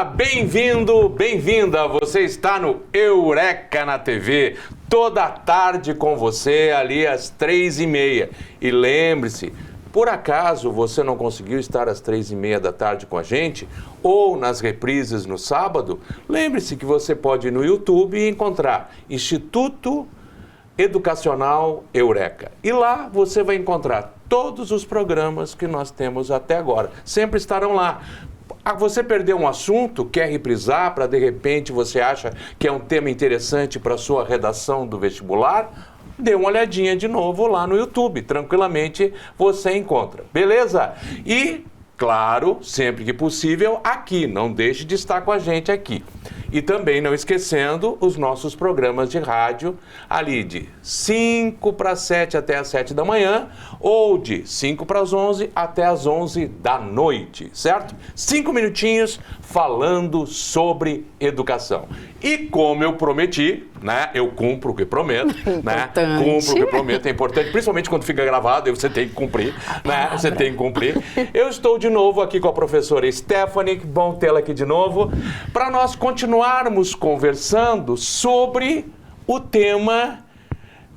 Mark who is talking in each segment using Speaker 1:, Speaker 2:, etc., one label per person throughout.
Speaker 1: Bem-vindo, bem-vinda. Você está no Eureka na TV, toda tarde com você, ali às 3h30. E lembre-se, por acaso você não conseguiu estar às 3h30 da tarde com a gente, ou nas reprises no sábado, lembre-se que você pode ir no YouTube e encontrar Instituto Educacional Eureka. E lá você vai encontrar todos os programas que nós temos até agora. Sempre estarão lá. Você perdeu um assunto, quer reprisar, para de repente você acha que é um tema interessante para a sua redação do vestibular? Dê uma olhadinha de novo lá no YouTube. Tranquilamente você encontra. Beleza? E, claro, sempre que possível, aqui. Não deixe de estar com a gente aqui. E também não esquecendo os nossos programas de rádio, ali de 5 para as 7 até as 7 da manhã, ou de 5 para as 11 até as 11 da noite, certo? 5 minutinhos falando sobre educação. E como eu prometi, né? Eu cumpro o que prometo, né? Cumpro o que prometo, é importante, principalmente quando fica gravado, aí você tem que cumprir, né? Você tem que cumprir. Eu estou de novo aqui com a professora Stephanie, bom tê-la aqui de novo, para nós continuarmos conversando sobre o tema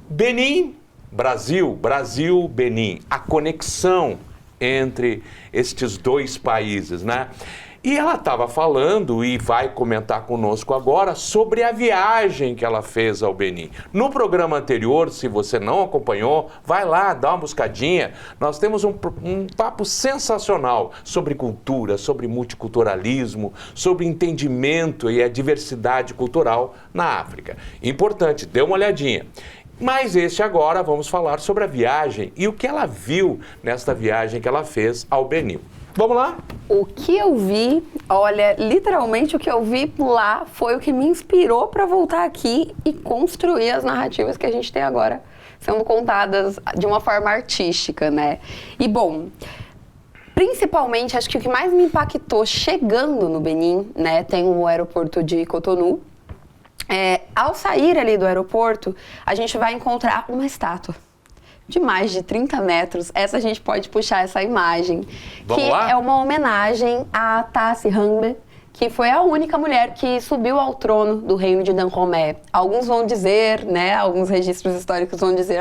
Speaker 1: Benin, Brasil, Benin, a conexão entre estes dois países, né? E ela estava falando e vai comentar conosco agora sobre a viagem que ela fez ao Benin. No programa anterior, se você não acompanhou, vai lá, dá uma buscadinha. Nós temos um papo sensacional sobre cultura, sobre multiculturalismo, sobre entendimento e a diversidade cultural na África. Importante, dê uma olhadinha. Mas este agora vamos falar sobre a viagem e o que ela viu nesta viagem que ela fez ao Benin. Vamos lá?
Speaker 2: O que eu vi, olha, literalmente o que eu vi lá foi o que me inspirou para voltar aqui e construir as narrativas que a gente tem agora sendo contadas de uma forma artística, né? E bom, principalmente acho que o que mais me impactou chegando no Benin, né, tem o aeroporto de Cotonou. Ao sair ali do aeroporto, a gente vai encontrar uma estátua de mais de 30 metros. Essa a gente pode puxar essa imagem.
Speaker 1: Vamos
Speaker 2: que
Speaker 1: lá?
Speaker 2: É uma homenagem a Tassi Hangbe, que foi a única mulher que subiu ao trono do reino de Dahomey. Alguns vão dizer, né, alguns registros históricos vão dizer,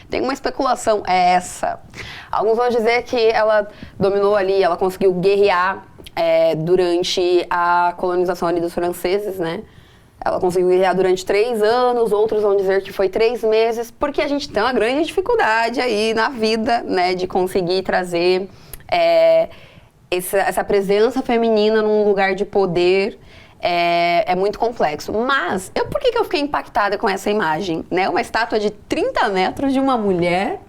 Speaker 2: tem uma especulação, é essa. Alguns vão dizer que ela dominou ali, ela conseguiu guerrear durante a colonização ali dos franceses, né? Ela conseguiu guerrear durante 3 anos, outros vão dizer que foi 3 meses, porque a gente tem uma grande dificuldade aí na vida, né, de conseguir trazer essa presença feminina num lugar de poder. É muito complexo. Mas, por que eu fiquei impactada com essa imagem? Né? Uma estátua de 30 metros de uma mulher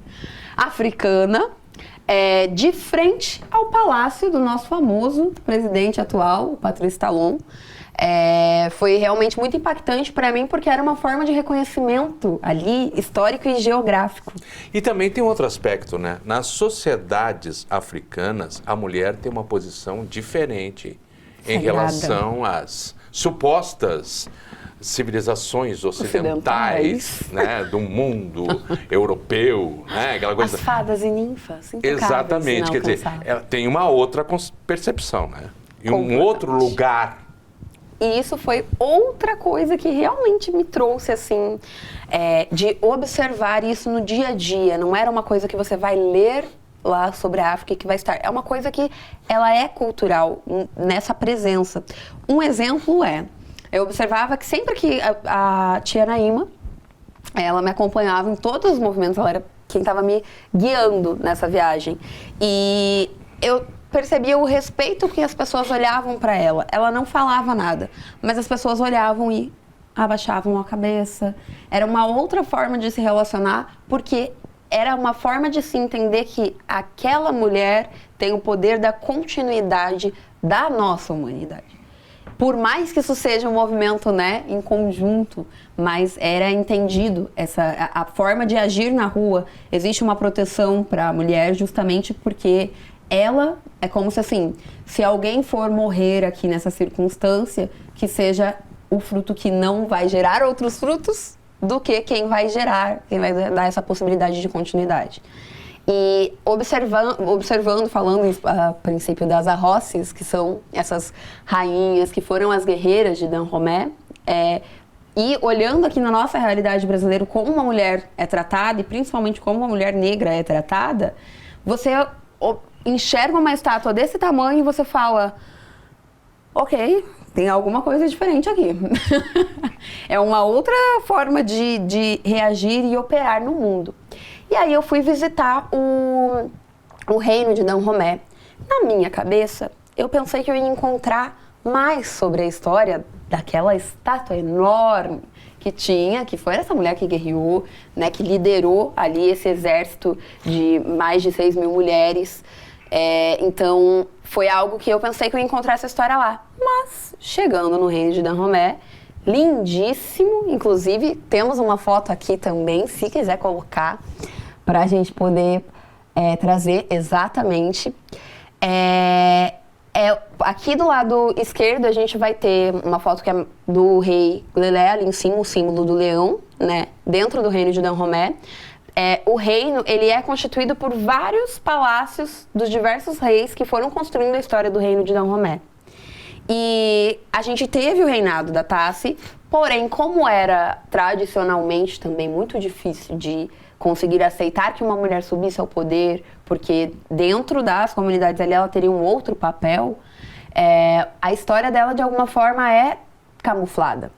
Speaker 2: africana, de frente ao palácio do nosso famoso presidente atual, o Patrice Talon. Foi realmente muito impactante para mim, porque era uma forma de reconhecimento ali, histórico e geográfico.
Speaker 1: E também tem um outro aspecto, né? Nas sociedades africanas, a mulher tem uma posição diferente em relação às supostas civilizações ocidentais, né, do mundo europeu, né, aquela coisa.
Speaker 2: As fadas e ninfas.
Speaker 1: Exatamente, quer dizer, ela tem uma outra percepção, né? E um outro lugar.
Speaker 2: E isso foi outra coisa que realmente me trouxe, assim, de observar isso no dia a dia. Não era uma coisa que você vai ler lá sobre a África e que vai estar. É uma coisa que ela é cultural, nessa presença. Um exemplo eu observava que sempre que a tia Naima, ela me acompanhava em todos os movimentos, ela era quem estava me guiando nessa viagem. E eu percebia o respeito que as pessoas olhavam para ela. Ela não falava nada, mas as pessoas olhavam e abaixavam a cabeça. Era uma outra forma de se relacionar, porque era uma forma de se entender que aquela mulher tem o poder da continuidade da nossa humanidade. Por mais que isso seja um movimento, né, em conjunto, mas era entendido a forma de agir na rua. Existe uma proteção para a mulher justamente porque ela é como se, assim, se alguém for morrer aqui nessa circunstância, que seja o fruto que não vai gerar outros frutos do que quem vai gerar, quem vai dar essa possibilidade de continuidade. E observando, falando a princípio das Arrosses, que são essas rainhas que foram as guerreiras de Dahomey, e olhando aqui na nossa realidade brasileira como uma mulher é tratada, e principalmente como uma mulher negra é tratada, você enxerga uma estátua desse tamanho e você fala, ok, tem alguma coisa diferente aqui. É uma outra forma de reagir e operar no mundo. E aí eu fui visitar o reino de Dahomey. Na minha cabeça, eu pensei que eu ia encontrar mais sobre a história daquela estátua enorme que foi essa mulher que guerreou, né, que liderou ali esse exército de mais de 6 mil mulheres. Então, foi algo que eu pensei que eu ia encontrar essa história lá. Mas, chegando no reino de Dahomey, lindíssimo. Inclusive, temos uma foto aqui também, se quiser colocar, para a gente poder trazer exatamente. Aqui do lado esquerdo a gente vai ter uma foto que é do rei Lelé, ali em cima, o símbolo do leão, né, dentro do reino de Dahomey. O reino, ele é constituído por vários palácios dos diversos reis que foram construindo a história do reino de Dahomey. E a gente teve o reinado da Tassi, porém, como era tradicionalmente também muito difícil de conseguir aceitar que uma mulher subisse ao poder, porque dentro das comunidades ali ela teria um outro papel, a história dela de alguma forma é camuflada.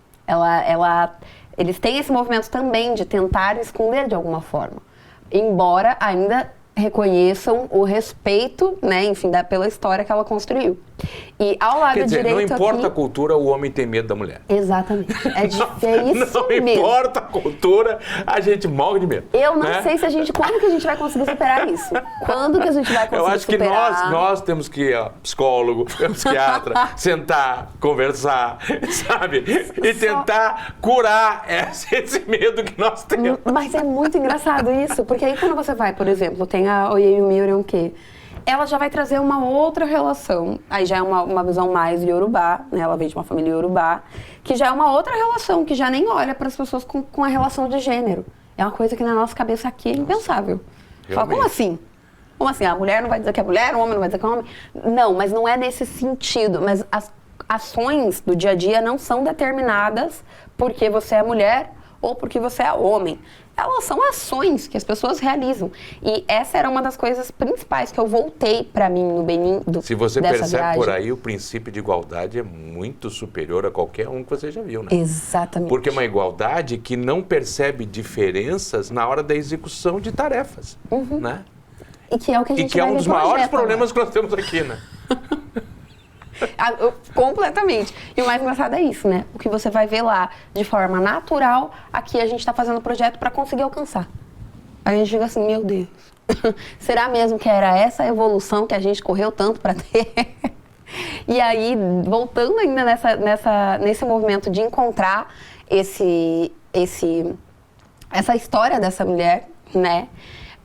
Speaker 2: Eles têm esse movimento também de tentar esconder de alguma forma, embora ainda reconheçam o respeito, né, enfim, pela história que ela construiu. E ao lado direito
Speaker 1: não importa
Speaker 2: aqui,
Speaker 1: a cultura, o homem tem medo da mulher.
Speaker 2: Exatamente. É isso
Speaker 1: não
Speaker 2: mesmo.
Speaker 1: Não importa a cultura, a gente morre de medo.
Speaker 2: Eu não sei se quando que a gente vai conseguir superar isso? Quando que a gente vai conseguir superar?
Speaker 1: Eu acho que nós temos que ir psicólogo, psiquiatra, sentar, conversar, sabe? E tentar curar esse medo que nós temos.
Speaker 2: Mas é muito engraçado isso, porque aí quando você vai, por exemplo, tem a Oyeyemi Orenke, ela já vai trazer uma outra relação, aí já é uma visão mais Yorubá, né? Ela vem de uma família Yorubá, que já é uma outra relação, que já nem olha para as pessoas com a relação de gênero. É uma coisa que na nossa cabeça aqui é impensável. Fala, como assim? Como assim? A mulher não vai dizer que é mulher, o homem não vai dizer que é homem? Não, mas não é nesse sentido. Mas as ações do dia a dia não são determinadas porque você é mulher ou porque você é homem. Elas são ações que as pessoas realizam. E essa era uma das coisas principais que eu voltei para mim no Benin
Speaker 1: Se você percebe por aí, o princípio de igualdade é muito superior a qualquer um que você já viu, né?
Speaker 2: Exatamente.
Speaker 1: Porque é uma igualdade que não percebe diferenças na hora da execução de tarefas, né?
Speaker 2: E que é o que a gente
Speaker 1: E que é um dos maiores problemas que nós temos aqui, né?
Speaker 2: Completamente. E o mais engraçado é isso, né? O que você vai ver lá de forma natural, aqui a gente está fazendo projeto para conseguir alcançar. Aí a gente fica assim, meu Deus, será mesmo que era essa evolução que a gente correu tanto para ter? E aí, voltando ainda nesse movimento de encontrar essa história dessa mulher, né?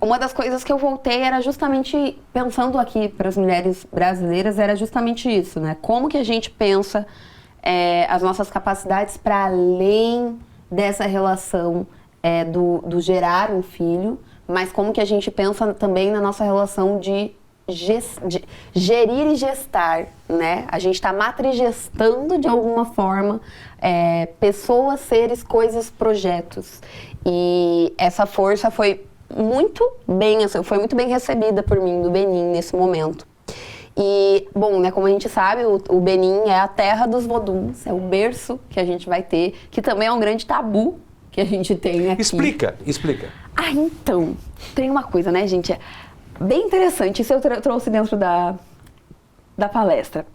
Speaker 2: Uma das coisas que eu voltei era justamente, pensando aqui para as mulheres brasileiras, era justamente isso, né? Como que a gente pensa as nossas capacidades para além dessa relação do gerar um filho, mas como que a gente pensa também na nossa relação de gerir e gestar, né? A gente está matrigestando de alguma forma pessoas, seres, coisas, projetos. E essa força foi muito bem recebida por mim do Benin nesse momento. E, bom, né, como a gente sabe, o Benin é a terra dos voduns, é o berço que a gente vai ter, que também é um grande tabu que a gente tem aqui.
Speaker 1: Explica.
Speaker 2: Então, tem uma coisa, né, gente, bem interessante, isso eu trouxe dentro da palestra.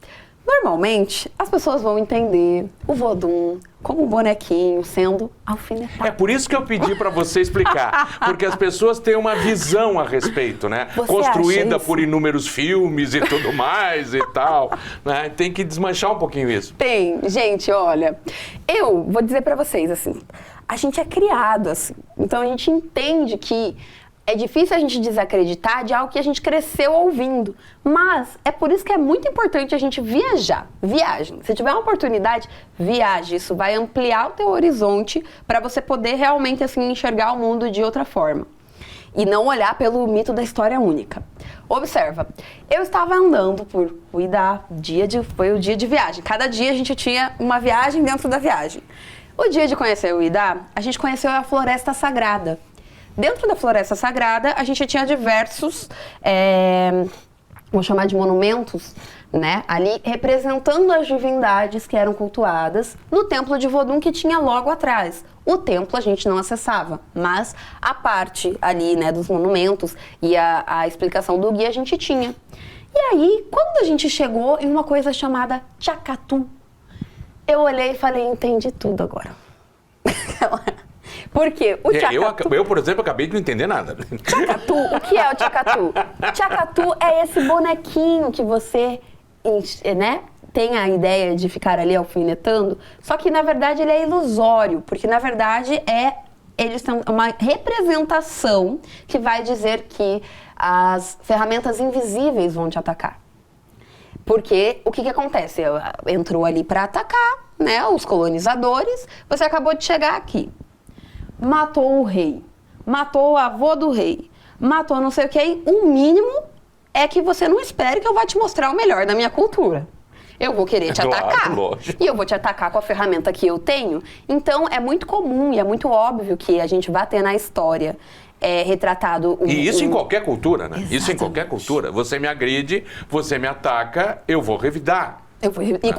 Speaker 2: Normalmente, as pessoas vão entender o vodum como um bonequinho sendo alfinetado.
Speaker 1: É por isso que eu pedi para você explicar, porque as pessoas têm uma visão a respeito, né?
Speaker 2: Você
Speaker 1: construída
Speaker 2: acha
Speaker 1: por inúmeros filmes e tudo mais e tal, né? Tem que desmanchar um pouquinho isso.
Speaker 2: Tem, gente, olha, eu vou dizer para vocês assim, a gente é criado assim, então a gente entende que é difícil a gente desacreditar de algo que a gente cresceu ouvindo. Mas é por isso que é muito importante a gente viajar. Viagem. Se tiver uma oportunidade, viaje. Isso vai ampliar o teu horizonte para você poder realmente assim enxergar o mundo de outra forma. e não olhar pelo mito da história única. Observa, eu estava andando por Uidá, foi o dia de viagem. Cada dia a gente tinha uma viagem dentro da viagem. O dia de conhecer o Uidá, a gente conheceu a Floresta Sagrada. Dentro da Floresta Sagrada, a gente tinha diversos, vou chamar de monumentos, né, ali representando as divindades que eram cultuadas no templo de Vodun que tinha logo atrás. O templo a gente não acessava, mas a parte ali, né, dos monumentos e a explicação do guia a gente tinha. E aí, quando a gente chegou em uma coisa chamada Chacatu, eu olhei e falei, entendi tudo agora. Porque o Chacatu...
Speaker 1: Eu, por exemplo, acabei de não entender nada.
Speaker 2: Chacatu, o que é o Chacatu? Chacatu é esse bonequinho que você, né, tem a ideia de ficar ali alfinetando, só que na verdade ele é ilusório, porque na verdade eles são uma representação que vai dizer que as ferramentas invisíveis vão te atacar. Porque o que acontece? Entrou ali para atacar, né, os colonizadores, você acabou de chegar aqui. Matou o rei, matou o avô do rei, matou não sei o que, o mínimo é que você não espere que eu vá te mostrar o melhor da minha cultura. Eu vou querer te atacar. Lógico. E eu vou te atacar com a ferramenta que eu tenho. Então, é muito comum e é muito óbvio que a gente vai ter na história retratado...
Speaker 1: E isso em qualquer cultura, né?
Speaker 2: Exatamente.
Speaker 1: Isso em qualquer cultura. Você me agride, você me ataca, eu vou revidar.
Speaker 2: Eu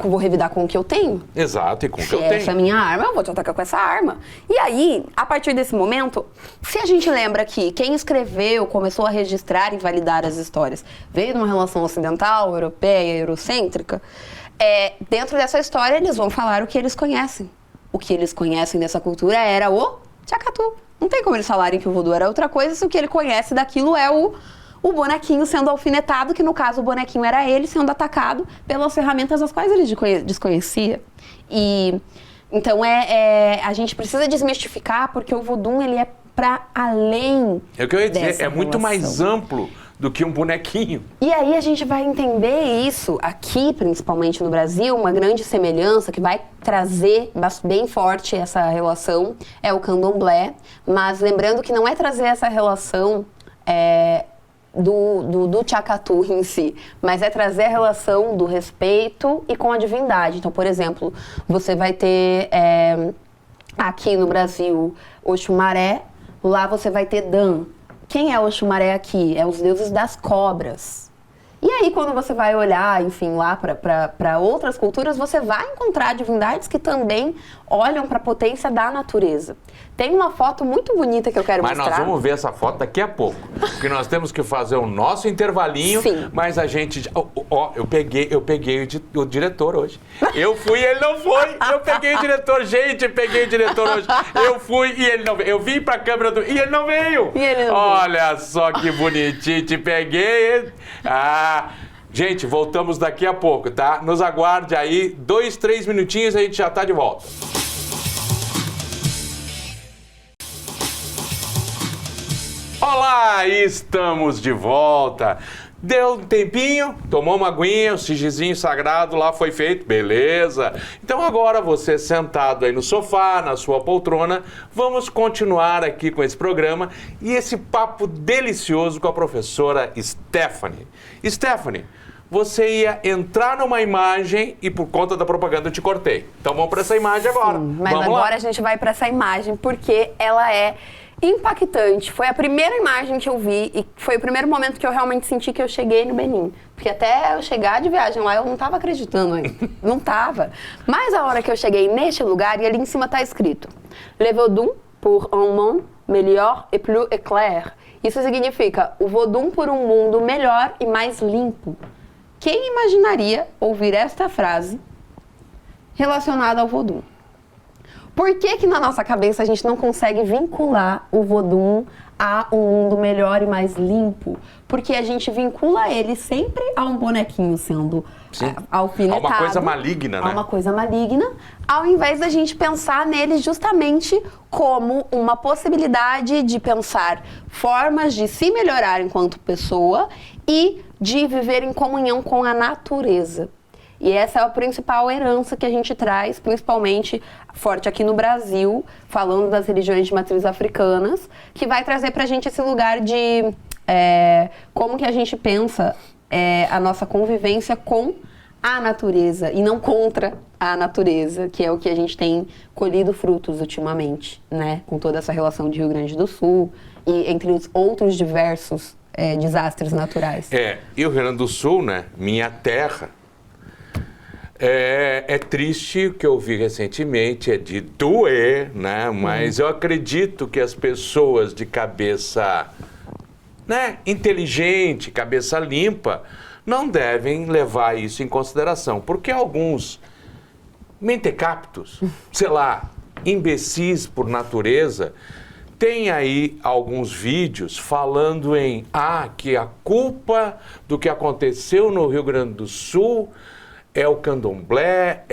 Speaker 2: vou revidar com o que eu tenho.
Speaker 1: Exato, e com o que eu
Speaker 2: Se
Speaker 1: tenho.
Speaker 2: essa é a minha arma, eu vou te atacar com essa arma. E aí, a partir desse momento, se a gente lembra que quem escreveu, começou a registrar e validar as histórias, veio de uma relação ocidental, europeia, eurocêntrica, dentro dessa história eles vão falar o que eles conhecem. O que eles conhecem dessa cultura era o Chacatu. Não tem como eles falarem que o voodoo era outra coisa se o que ele conhece daquilo é o bonequinho sendo alfinetado, que no caso o bonequinho era ele sendo atacado pelas ferramentas as quais ele desconhecia. E então a gente precisa desmistificar, porque o voodoo ele é para além.
Speaker 1: É o que eu ia dizer, é muito
Speaker 2: relação.
Speaker 1: Mais amplo do que um bonequinho.
Speaker 2: E aí a gente vai entender isso aqui, principalmente no Brasil, uma grande semelhança que vai trazer bem forte essa relação é o candomblé, mas lembrando que não é trazer essa relação do Chacatu em si, mas é trazer a relação do respeito e com a divindade. Então, por exemplo, você vai ter aqui no Brasil Oxumaré, lá você vai ter Dan. Quem é Oxumaré aqui? É os deuses das cobras. E aí, quando você vai olhar, enfim, lá para outras culturas, você vai encontrar divindades que também olham para a potência da natureza. Tem uma foto muito bonita que eu quero mostrar.
Speaker 1: Mas nós vamos ver essa foto daqui a pouco, porque nós temos que fazer o nosso intervalinho.
Speaker 2: Sim.
Speaker 1: Mas a gente... eu peguei o diretor hoje. Eu fui e ele não foi. Eu peguei o diretor. Gente, peguei o diretor hoje. Eu fui e ele não veio. Eu vim pra câmera e ele não veio.
Speaker 2: E ele não
Speaker 1: Olha só que bonitinho. Te peguei. Gente, voltamos daqui a pouco, tá? Nos aguarde aí. 2, 3 minutinhos e a gente já tá de volta. Olá, estamos de volta. Deu um tempinho, tomou uma aguinha, o sigizinho sagrado lá foi feito, beleza. Então agora você sentado aí no sofá, na sua poltrona, vamos continuar aqui com esse programa e esse papo delicioso com a professora Stephanie. Stephanie, você ia entrar numa imagem e por conta da propaganda eu te cortei. Então vamos para essa imagem agora.
Speaker 2: Sim, mas
Speaker 1: vamos
Speaker 2: agora
Speaker 1: lá.
Speaker 2: a gente vai para essa imagem porque ela é impactante. Foi a primeira imagem que eu vi e foi o primeiro momento que eu realmente senti que eu cheguei no Benin. Porque até eu chegar de viagem lá, eu não estava acreditando ainda. Não estava. Mas a hora que eu cheguei neste lugar, e ali em cima está escrito Le Vodun pour un monde meilleur et plus éclair. Isso significa o Vodun por um mundo melhor e mais limpo. Quem imaginaria ouvir esta frase relacionada ao Vodun? Por que na nossa cabeça a gente não consegue vincular o Vodun a um mundo melhor e mais limpo? Porque a gente vincula ele sempre a um bonequinho sendo alfinetado.
Speaker 1: A uma coisa maligna, né?
Speaker 2: A uma coisa maligna, ao invés da gente pensar nele justamente como uma possibilidade de pensar formas de se melhorar enquanto pessoa e de viver em comunhão com a natureza. E essa é a principal herança que a gente traz, principalmente forte aqui no Brasil, falando das religiões de matriz africanas, que vai trazer pra gente esse lugar de como que a gente pensa a nossa convivência com a natureza e não contra a natureza, que é o que a gente tem colhido frutos ultimamente, né? Com toda essa relação de Rio Grande do Sul e entre os outros diversos desastres naturais.
Speaker 1: E o Rio Grande do Sul, né? Minha terra. É triste o que eu vi recentemente, é de doer, né? Mas eu acredito que as pessoas de cabeça, né, inteligente, cabeça limpa, não devem levar isso em consideração, porque alguns mentecaptos, sei lá, imbecis por natureza, tem aí alguns vídeos falando que a culpa do que aconteceu no Rio Grande do Sul é o candomblé,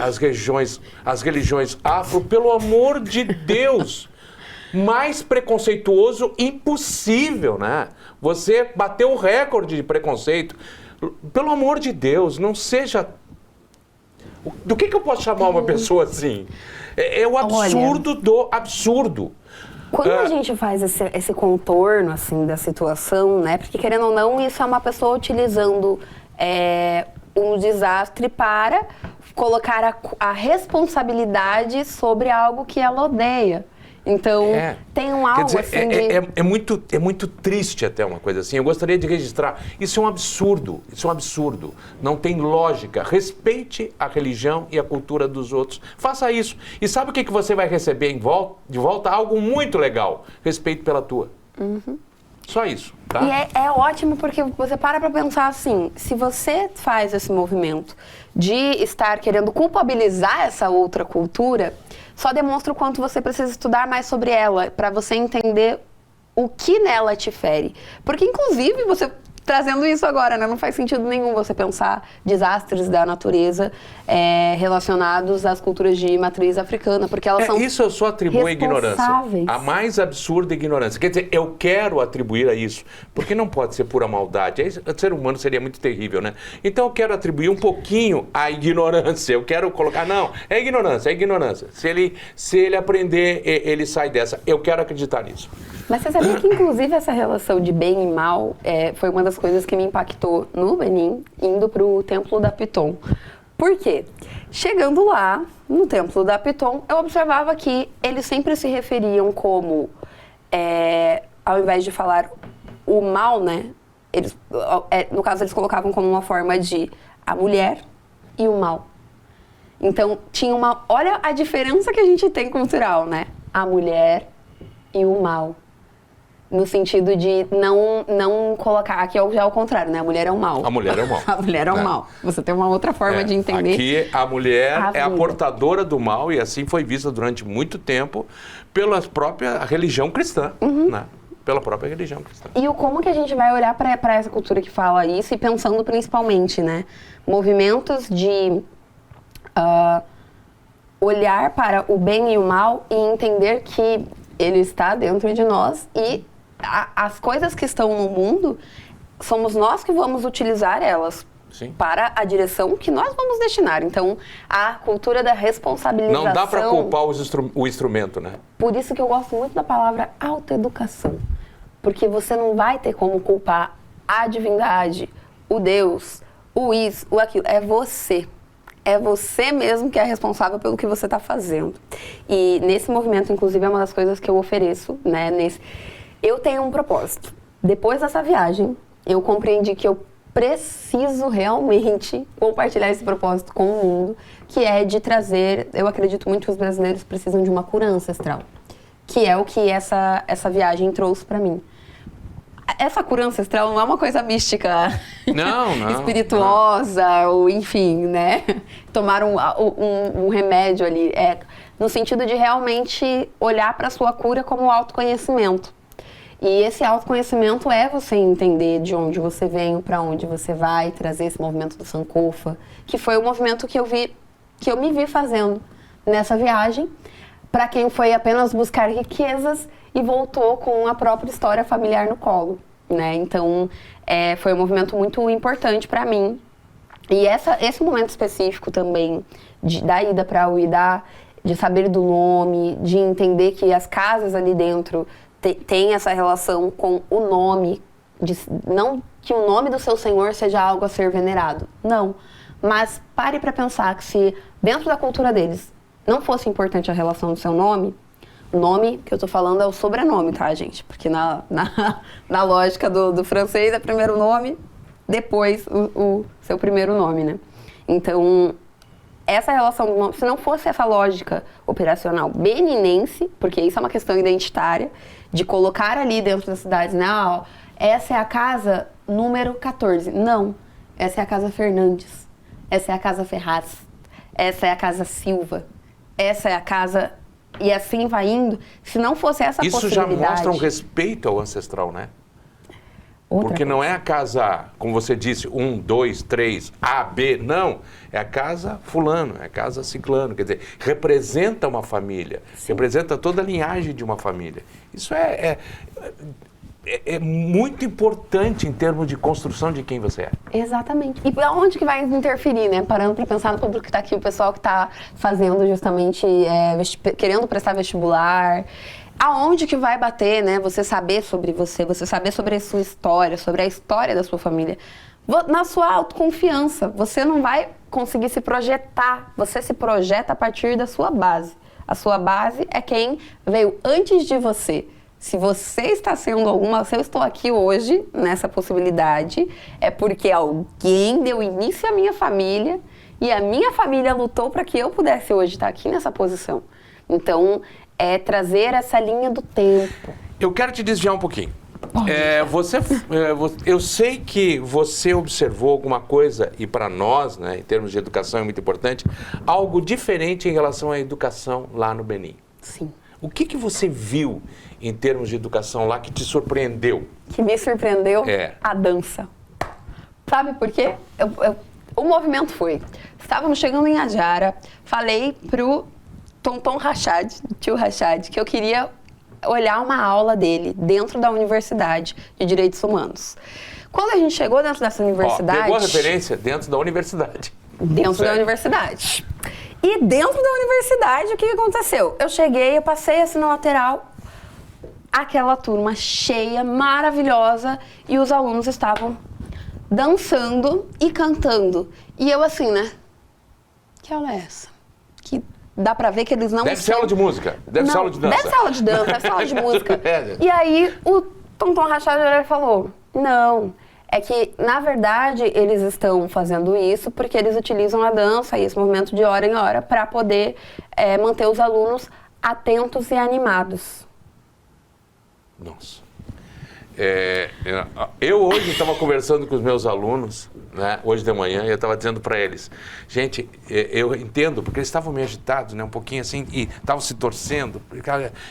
Speaker 1: as religiões afro. Pelo amor de Deus, mais preconceituoso impossível, né? Você bateu o recorde de preconceito. Pelo amor de Deus, não seja... Do que eu posso chamar uma pessoa assim? É o absurdo do absurdo.
Speaker 2: Quando a gente faz esse contorno, assim, da situação, né? Porque, querendo ou não, isso é uma pessoa utilizando um desastre para colocar a responsabilidade sobre algo que ela odeia. Então, tem um algo assim de...
Speaker 1: É muito triste até uma coisa assim. Eu gostaria de registrar. Isso é um absurdo. Isso é um absurdo. Não tem lógica. Respeite a religião e a cultura dos outros. Faça isso. E sabe o que você vai receber de volta? Algo muito legal. Respeito pela tua. Só isso, tá?
Speaker 2: E é ótimo porque você para pensar assim, se você faz esse movimento de estar querendo culpabilizar essa outra cultura, só demonstra o quanto você precisa estudar mais sobre ela, para você entender o que nela te fere. Porque, inclusive, você trazendo isso agora, né? Não faz sentido nenhum você pensar desastres da natureza relacionados às culturas de matriz africana, porque elas são
Speaker 1: isso eu só atribuo à ignorância. A mais absurda ignorância. Quer dizer, eu quero atribuir a isso, porque não pode ser pura maldade. O ser humano seria muito terrível, né? Então eu quero atribuir um pouquinho à ignorância. Eu quero colocar, não, é ignorância, é ignorância. Se ele aprender, ele sai dessa. Eu quero acreditar nisso.
Speaker 2: Mas você sabia que, inclusive, essa relação de bem e mal foi uma das coisas que me impactou no Benin, indo para o Templo da Piton. Por quê? Chegando lá, no Templo da Piton, eu observava que eles sempre se referiam como, ao invés de falar o mal, né? No caso, eles colocavam como uma forma de a mulher e o mal. Então, tinha olha a diferença que a gente tem cultural, né? A mulher e o mal. No sentido de não colocar... Aqui já é o contrário, né? A mulher é o mal.
Speaker 1: A mulher é o mal.
Speaker 2: A mulher é o mal. Você tem uma outra forma de entender.
Speaker 1: Aqui a mulher é a portadora do mal e assim foi vista durante muito tempo pela própria religião cristã, né? Pela própria religião cristã.
Speaker 2: E como que a gente vai olhar para essa cultura que fala isso e pensando principalmente, né? Movimentos de olhar para o bem e o mal e entender que ele está dentro de nós e as coisas que estão no mundo, somos nós que vamos utilizar elas para a direção que nós vamos destinar. Então, a cultura da responsabilização...
Speaker 1: Não dá para culpar o instrumento, né?
Speaker 2: Por isso que eu gosto muito da palavra autoeducação. Porque você não vai ter como culpar a divindade, o Deus, o isso, o aquilo. É você. É você mesmo que é responsável pelo que você está fazendo. E nesse movimento, inclusive, é uma das coisas que eu ofereço, né? Eu tenho um propósito. Depois dessa viagem, eu compreendi que eu preciso realmente compartilhar esse propósito com o mundo, que é de trazer... Eu acredito muito que os brasileiros precisam de uma cura ancestral, que é o que essa viagem trouxe para mim. Essa cura ancestral não é uma coisa mística, espirituosa, ou enfim, né? Tomar um remédio ali. No sentido de realmente olhar para a sua cura como autoconhecimento. E esse autoconhecimento é você entender de onde você vem, para onde você vai, trazer esse movimento do Sankofa, que foi o movimento que eu me vi fazendo nessa viagem, para quem foi apenas buscar riquezas e voltou com a própria história familiar no colo, né? Então, foi um movimento muito importante para mim. E esse momento específico também da ida para a UIDA, de saber do nome, de entender que as casas ali dentro têm essa relação com o nome, não que o nome do seu Senhor seja algo a ser venerado, não. Mas pare para pensar que se dentro da cultura deles não fosse importante a relação do seu nome, o nome que eu tô falando é o sobrenome, tá, gente? Porque na lógica do francês é primeiro nome, depois o seu primeiro nome, né? Então, essa relação do nome, se não fosse essa lógica operacional beninense, porque isso é uma questão identitária, de colocar ali dentro da cidade, né? Ó, essa é a casa número 14. Não, essa é a casa Fernandes, essa é a casa Ferraz, essa é a casa Silva, essa é a casa... E assim vai indo. Se não fosse essa possibilidade...
Speaker 1: Isso já mostra um respeito ao ancestral, né? Porque não é a casa, como você disse, 1, 2, 3, A, B, não. É a casa fulano, é a casa ciclano. Quer dizer, representa uma família, representa toda a linhagem de uma família. Isso é muito importante em termos de construção de quem você é.
Speaker 2: Exatamente. E aonde que vai interferir, né? Parando para pensar no público que está aqui, o pessoal que está fazendo justamente, querendo prestar vestibular... Aonde que vai bater, né? Você saber sobre você saber sobre a sua história, sobre a história da sua família. Na sua autoconfiança, você não vai conseguir se projetar. Você se projeta a partir da sua base. A sua base é quem veio antes de você. Se você está sendo se eu estou aqui hoje, nessa possibilidade, é porque alguém deu início à minha família e a minha família lutou para que eu pudesse hoje estar aqui nessa posição. Então, é trazer essa linha do tempo.
Speaker 1: Eu quero te desviar um pouquinho. Eu sei que você observou alguma coisa, e para nós, né, em termos de educação é muito importante, algo diferente em relação à educação lá no Benin.
Speaker 2: Sim.
Speaker 1: O que você viu em termos de educação lá que te surpreendeu?
Speaker 2: Que me surpreendeu? A dança. Sabe por quê? O movimento foi. Estávamos chegando em Adjara, falei pro Tonton Rachad, tio Rachad, que eu queria olhar uma aula dele dentro da Universidade de Direitos Humanos. Quando a gente chegou dentro dessa universidade...
Speaker 1: Pegou a referência dentro da universidade.
Speaker 2: Dentro da universidade. E dentro da universidade, o que aconteceu? Eu cheguei, eu passei assim na lateral, aquela turma cheia, maravilhosa, e os alunos estavam dançando e cantando. E eu assim, né? Que aula é essa? Que dá pra ver que eles não...
Speaker 1: Deve ser aula de música, deve ser aula de dança.
Speaker 2: Deve ser aula de dança, deve ser aula de música. E aí o Tonton Rachad falou, não, é que na verdade eles estão fazendo isso porque eles utilizam a dança e esse movimento de hora em hora para poder manter os alunos atentos e animados.
Speaker 1: Nossa. Eu hoje estava conversando com os meus alunos, né, hoje de manhã, e eu estava dizendo para eles, gente, eu entendo, porque eles estavam meio agitados, né, um pouquinho assim, e estavam se torcendo.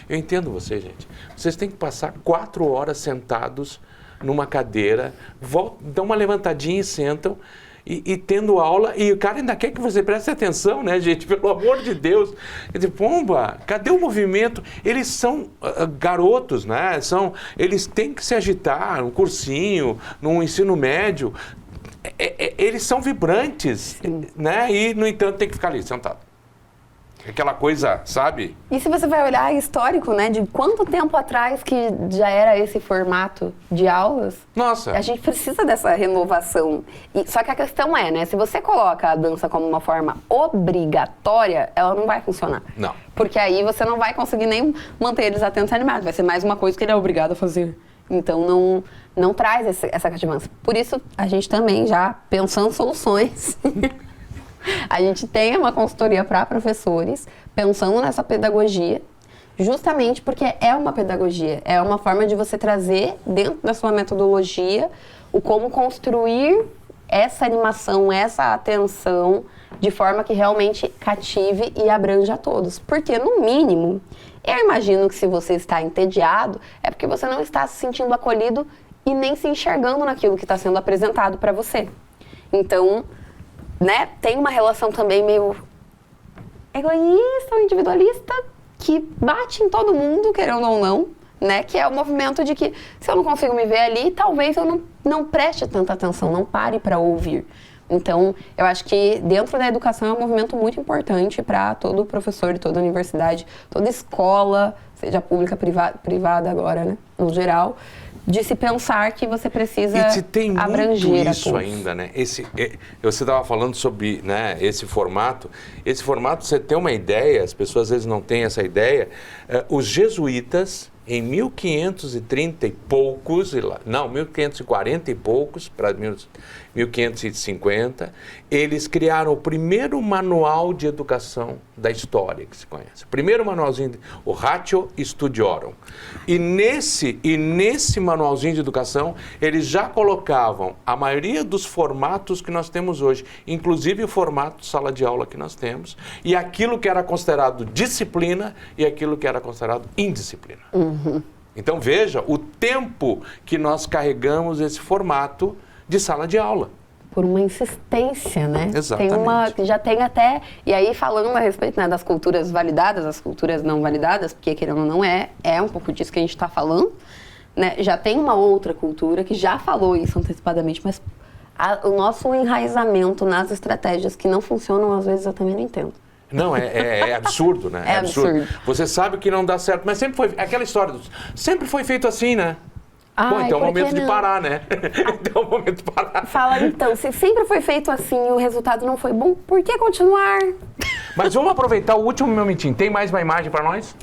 Speaker 1: Eu entendo vocês, gente. Vocês têm que passar 4 horas sentados numa cadeira, dão uma levantadinha e sentam, e tendo aula, e o cara ainda quer que você preste atenção, né, gente? Pelo amor de Deus. Quer dizer, pomba, cadê o movimento? Eles são garotos, né? Eles têm que se agitar, no cursinho, no ensino médio. Eles são vibrantes, né? E, no entanto, tem que ficar ali, sentado. Aquela coisa, sabe?
Speaker 2: E se você vai olhar histórico, né, de quanto tempo atrás que já era esse formato de aulas,
Speaker 1: nossa,
Speaker 2: a gente precisa dessa renovação. Só que a questão é, né, se você coloca a dança como uma forma obrigatória, ela não vai funcionar.
Speaker 1: Não.
Speaker 2: Porque aí você não vai conseguir nem manter eles atentos e animados, vai ser mais uma coisa que ele é obrigado a fazer. Então não traz essa cativança. Por isso, a gente também já pensando soluções... A gente tem uma consultoria para professores, pensando nessa pedagogia, justamente porque é uma pedagogia, é uma forma de você trazer dentro da sua metodologia o como construir essa animação, essa atenção, de forma que realmente cative e abranja a todos. Porque, no mínimo, eu imagino que se você está entediado, é porque você não está se sentindo acolhido e nem se enxergando naquilo que está sendo apresentado para você. Então... né? Tem uma relação também meio egoísta ou individualista que bate em todo mundo, querendo ou não, né? Que é o movimento de que se eu não consigo me ver ali, talvez eu não preste tanta atenção, não pare para ouvir. Então, eu acho que dentro da educação é um movimento muito importante para todo professor de toda universidade, toda escola, seja pública, privada agora, né, no geral, de se pensar que você precisa abranger
Speaker 1: muito isso ainda, né? Você estava falando sobre, né, esse formato. Esse formato, você tem uma ideia, as pessoas às vezes não têm essa ideia. Os jesuítas, em 1530 e poucos, 1540 e poucos, para 1550, eles criaram o primeiro manual de educação da história que se conhece. O primeiro manualzinho, o Ratio Studiorum. E nesse manualzinho de educação, eles já colocavam a maioria dos formatos que nós temos hoje, inclusive o formato sala de aula que nós temos, e aquilo que era considerado disciplina e aquilo que era considerado indisciplina. Então veja o tempo que nós carregamos esse formato de sala de aula.
Speaker 2: Por uma insistência, né?
Speaker 1: Exatamente.
Speaker 2: Já tem até... E aí, falando a respeito, né, das culturas validadas, as culturas não validadas, porque querendo ou não é um pouco disso que a gente está falando, né? Já tem uma outra cultura que já falou isso antecipadamente, mas o nosso enraizamento nas estratégias que não funcionam, às vezes, eu também não entendo.
Speaker 1: Não, é absurdo, né?
Speaker 2: É absurdo.
Speaker 1: Você sabe que não dá certo, mas sempre foi... Aquela história, sempre foi feito assim, né? Bom, então é o momento de parar, né? Então é o momento de parar.
Speaker 2: Fala, então, se sempre foi feito assim e o resultado não foi bom, por que continuar?
Speaker 1: Mas vamos aproveitar o último momentinho. Tem mais uma imagem para nós?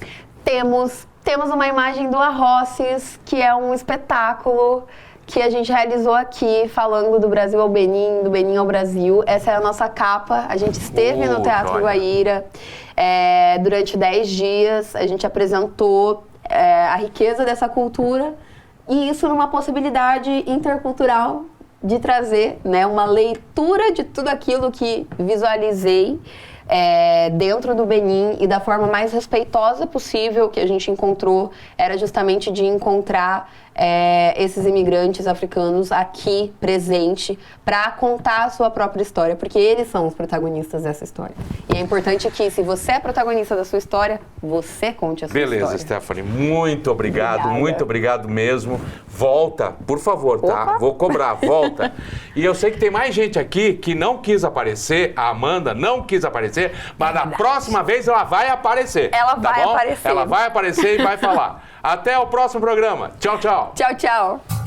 Speaker 2: Temos uma imagem do Arroces, que é um espetáculo que a gente realizou aqui, falando do Brasil ao Benin, do Benin ao Brasil. Essa é a nossa capa. A gente esteve no Teatro Guaíra durante 10 dias. A gente apresentou a riqueza dessa cultura e isso numa possibilidade intercultural de trazer, né, uma leitura de tudo aquilo que visualizei dentro do Benin e da forma mais respeitosa possível que a gente encontrou era justamente de encontrar esses imigrantes africanos aqui presente para contar a sua própria história, porque eles são os protagonistas dessa história. E é importante que, se você é protagonista da sua história, você conte a sua história.
Speaker 1: Beleza, Stephanie, muito obrigado,
Speaker 2: Obrigada.
Speaker 1: Muito obrigado mesmo. Volta, por favor, tá?
Speaker 2: Opa.
Speaker 1: Vou cobrar, volta. E eu sei que tem mais gente aqui que não quis aparecer, a Amanda não quis aparecer, mas na próxima vez ela vai aparecer.
Speaker 2: Ela
Speaker 1: tá
Speaker 2: vai
Speaker 1: bom?
Speaker 2: aparecer.
Speaker 1: Ela vai aparecer e vai falar. Até o próximo programa. Tchau, tchau.
Speaker 2: Tchau, tchau.